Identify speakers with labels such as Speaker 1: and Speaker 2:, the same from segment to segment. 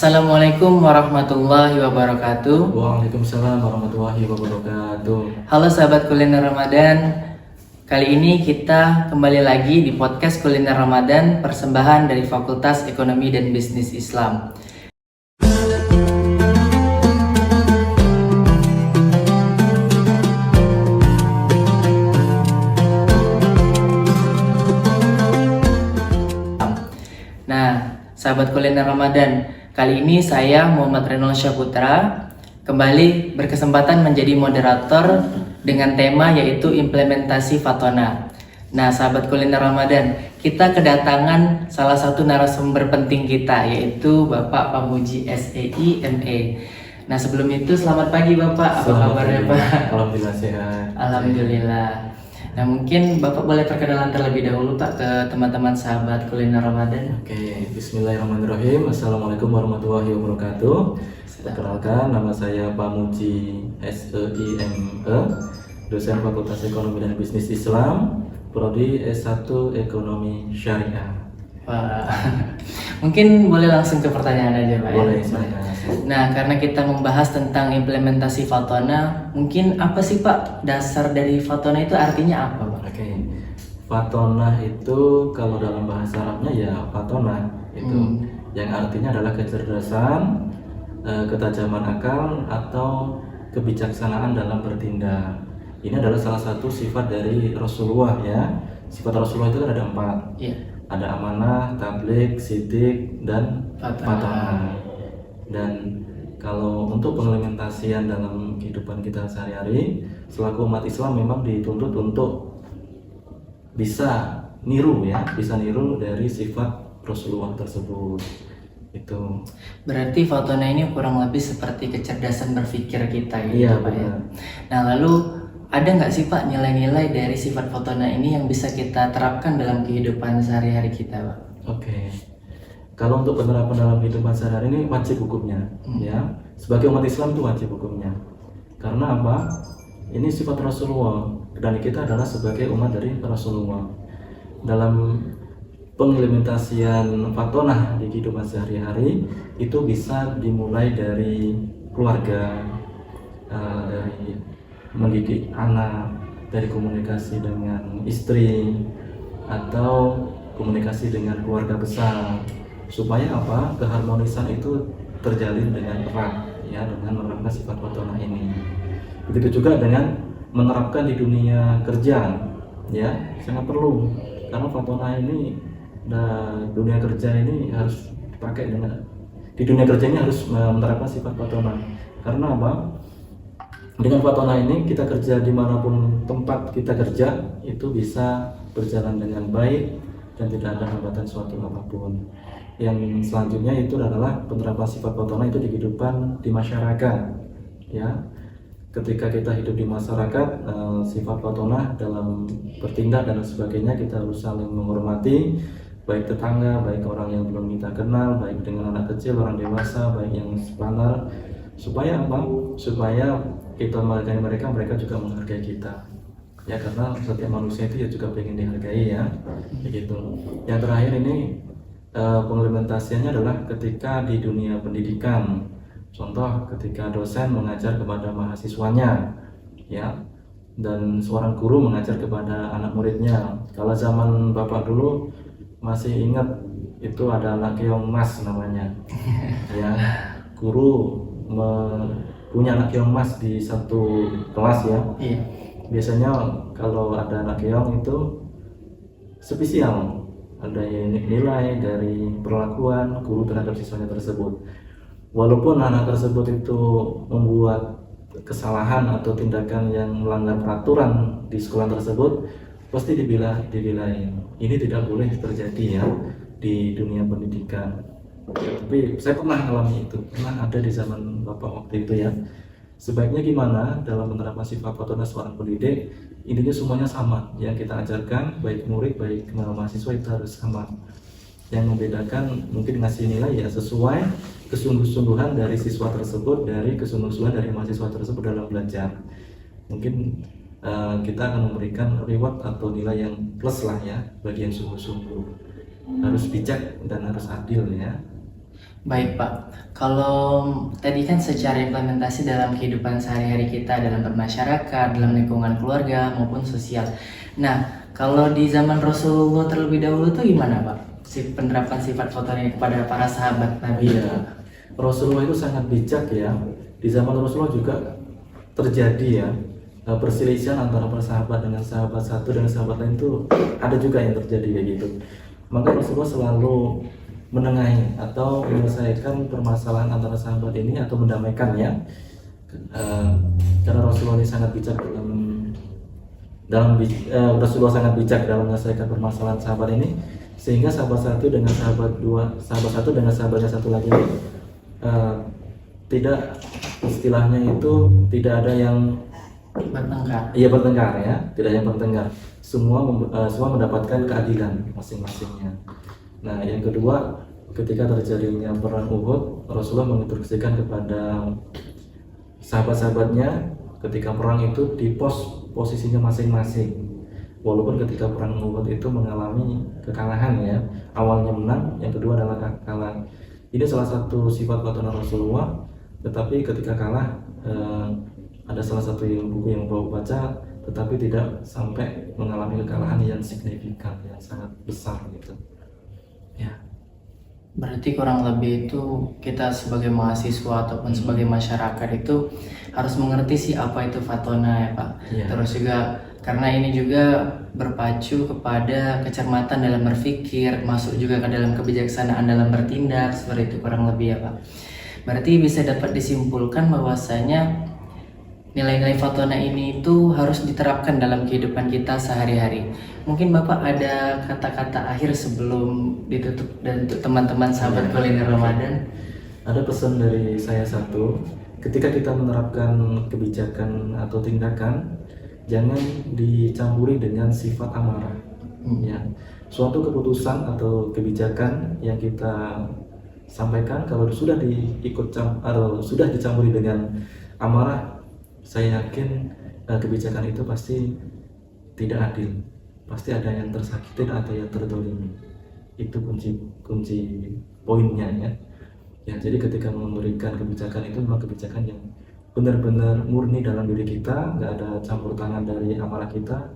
Speaker 1: Assalamualaikum warahmatullahi wabarakatuh.
Speaker 2: Waalaikumsalam warahmatullahi wabarakatuh.
Speaker 1: Halo sahabat kuliner Ramadan. Kali ini kita kembali lagi di podcast Kuliner Ramadan, persembahan dari Fakultas Ekonomi dan Bisnis Islam. Nah, sahabat kuliner Ramadan, kali ini saya Muhammad Renol Syaputra kembali berkesempatan menjadi moderator dengan tema yaitu implementasi Fatona. Nah, sahabat kuliner Ramadan, kita kedatangan salah satu narasumber penting kita yaitu Bapak Pamuji SEI ME. Nah, sebelum itu selamat pagi Bapak, apa kabarnya Pak?
Speaker 2: Alhamdulillah sehat.
Speaker 1: Alhamdulillah. Nah, mungkin Bapak boleh perkenalan terlebih dahulu Pak ke teman-teman sahabat kuliner Ramadan.
Speaker 2: Oke, bismillahirrahmanirrahim. Assalamualaikum warahmatullahi wabarakatuh. Perkenalkan, nama saya Pamuji SEI ME, dosen Fakultas Ekonomi dan Bisnis Islam, Prodi S1 Ekonomi Syariah.
Speaker 1: Wah, mungkin boleh langsung ke pertanyaan aja Pak.
Speaker 2: Boleh,
Speaker 1: Ya?
Speaker 2: saya.
Speaker 1: Nah, karena kita membahas tentang implementasi Fatona, mungkin apa sih Pak dasar dari Fatona itu artinya apa Pak?
Speaker 2: Oke, Fatona itu kalau dalam bahasa Arabnya ya Fatona itu yang artinya adalah kecerdasan, ketajaman akal atau kebijaksanaan dalam bertindak. Ini adalah salah satu sifat dari Rasulullah ya. Sifat Rasulullah itu kan ada 4.
Speaker 1: Iya.
Speaker 2: Ada amanah, tabligh, sidik, dan fatona. Dan kalau untuk pengimplementasian dalam kehidupan kita sehari-hari, selaku umat Islam memang dituntut untuk bisa niru dari sifat Rasulullah tersebut. Itu.
Speaker 1: Berarti Fatona ini kurang lebih seperti kecerdasan berpikir kita gitu
Speaker 2: Iya,
Speaker 1: Pak ya.
Speaker 2: benar.
Speaker 1: Nah, lalu ada nggak sih Pak nilai-nilai dari sifat Fatona ini yang bisa kita terapkan dalam kehidupan sehari-hari kita Pak?
Speaker 2: Oke. Kalau untuk penerapan dalam kehidupan sehari-hari ini wajib hukumnya, ya. Sebagai umat Islam itu wajib hukumnya. Karena apa? Ini sifat Rasulullah dan kita adalah sebagai umat dari Rasulullah. Dalam pengimplementasian Fatona di kehidupan sehari-hari itu bisa dimulai dari keluarga, dari mendidik anak, dari komunikasi dengan istri atau komunikasi dengan keluarga besar, supaya apa? Keharmonisan itu terjalin dengan erat ya, dengan menerapkan sifat Fatona ini. Begitu juga dengan menerapkan di dunia kerja ya, sangat perlu, karena Fatona ini dunia kerja ini harus dipakai di dunia kerja ini harus menerapkan sifat Fatona. Karena apa? Dengan Fatona ini kita kerja dimanapun tempat kita kerja itu bisa berjalan dengan baik dan tidak ada hambatan suatu apapun. Yang selanjutnya itu adalah penerapan sifat Fatona itu di kehidupan di masyarakat ya. Ketika kita hidup di masyarakat, sifat Fatona dalam bertindak dan sebagainya, kita harus saling menghormati baik tetangga, baik orang yang belum kita kenal, baik dengan anak kecil, orang dewasa, baik yang sepanar. Supaya apa? Supaya kita menghargai mereka, mereka juga menghargai kita. Ya, karena setiap manusia itu ya juga pengen dihargai ya. Begitu. Yang terakhir ini pengimplementasiannya adalah ketika di dunia pendidikan. Contoh ketika dosen mengajar kepada mahasiswanya ya, dan seorang guru mengajar kepada anak muridnya. Kalau zaman Bapak dulu masih ingat itu ada anak keong mas namanya. Ya, guru punya anak keong mas di satu kelas ya.
Speaker 1: Iya.
Speaker 2: Biasanya kalau ada anak keong itu spesial, ada nilai dari perlakuan guru terhadap siswanya tersebut. Walaupun anak tersebut itu membuat kesalahan atau tindakan yang melanggar peraturan di sekolah tersebut, pasti dibilain. Ini tidak boleh terjadi ya di dunia pendidikan. Tapi saya pernah alami itu, pernah ada di zaman Bapak waktu itu ya. Sebaiknya gimana dalam menerapkan sifat Fatona seorang pendidik? Intinya semuanya sama, yang kita ajarkan baik murid baik mahasiswa itu harus sama. Yang membedakan mungkin ngasih nilai ya sesuai kesungguh-sungguhan dari siswa tersebut, dari kesungguh-sungguhan dari mahasiswa tersebut dalam belajar. Mungkin kita akan memberikan reward atau nilai yang plus lah ya bagi yang sungguh-sungguh. Harus bijak dan harus adil ya.
Speaker 1: Baik Pak, kalau tadi kan secara implementasi dalam kehidupan sehari-hari kita, dalam bermasyarakat, dalam lingkungan keluarga maupun sosial. Nah, kalau di zaman Rasulullah terlebih dahulu tuh gimana Pak? Si penerapan sifat foto ini kepada para sahabat Nabi.
Speaker 2: Iya, Rasulullah itu sangat bijak ya. Di zaman Rasulullah juga terjadi ya perselisihan antara para sahabat dengan sahabat satu dengan sahabat lain itu ada juga yang terjadi kayak gitu. Maka Rasulullah selalu menengahi atau menyelesaikan permasalahan antara sahabat ini atau mendamaikannya. Karena Rasulullah ini sangat bijak Rasulullah sangat bijak dalam menyelesaikan permasalahan sahabat ini, sehingga sahabat satu dengan sahabatnya satu lagi ini tidak, istilahnya itu tidak ada yang
Speaker 1: Bertengkar.
Speaker 2: iya bertengkar ya, tidak yang bertengkar. Semua mendapatkan keadilan masing-masingnya. Nah, yang kedua, ketika terjadinya perang Uhud, Rasulullah menginstruksikan kepada sahabat-sahabatnya ketika perang itu di posisinya masing-masing. Walaupun ketika perang Uhud itu mengalami kekalahan ya, awalnya menang, yang kedua adalah kalah. Ini salah satu sifat patungan Rasulullah. Tetapi ketika kalah, ada salah satu buku yang bawa baca, tetapi tidak sampai mengalami kekalahan yang signifikan, yang sangat besar gitu.
Speaker 1: Ya. Berarti kurang lebih itu kita sebagai mahasiswa ataupun sebagai masyarakat itu harus mengerti sih apa itu fatona ya Pak.
Speaker 2: Iya.
Speaker 1: Terus juga karena ini juga berpacu kepada kecermatan dalam berpikir, masuk juga ke dalam kebijaksanaan dalam bertindak, seperti itu kurang lebih ya Pak. Berarti bisa dapat disimpulkan bahwasanya nilai-nilai fatona ini itu harus diterapkan dalam kehidupan kita sehari-hari. Mungkin Bapak ada kata-kata akhir sebelum ditutup dan untuk teman-teman sahabat kuliner Ramadan.
Speaker 2: Ada pesan dari saya satu, ketika kita menerapkan kebijakan atau tindakan, jangan dicampuri dengan sifat amarah. Ya, suatu keputusan atau kebijakan yang kita sampaikan kalau sudah sudah dicampuri dengan amarah, saya yakin kebijakan itu pasti tidak adil, pasti ada yang tersakitin atau yang terdolimi. Itu kunci poinnya ya. Ya, jadi ketika memberikan kebijakan itu memang kebijakan yang benar-benar murni dalam diri kita, nggak ada campur tangan dari amarah kita.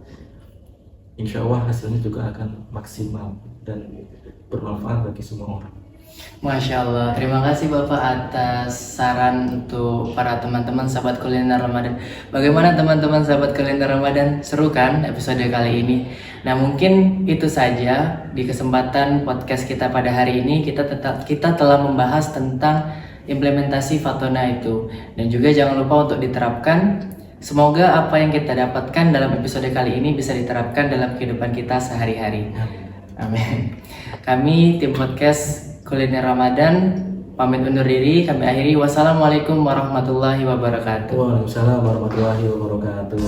Speaker 2: Insya Allah hasilnya juga akan maksimal dan bermanfaat bagi semua orang.
Speaker 1: Masya Allah, terima kasih Bapak atas saran untuk para teman-teman sahabat kuliner Ramadan. Bagaimana teman-teman sahabat kuliner Ramadan? Seru kan episode kali ini? Nah, mungkin itu saja di kesempatan podcast kita pada hari ini. Kita telah membahas tentang implementasi fatona itu, dan juga jangan lupa untuk diterapkan. Semoga apa yang kita dapatkan dalam episode kali ini bisa diterapkan dalam kehidupan kita sehari-hari. Amin. Kami tim podcast Kuliner Ramadan pamit undur diri. Kami akhiri. Wassalamualaikum warahmatullahi wabarakatuh.
Speaker 2: Waalaikumsalam warahmatullahi wabarakatuh.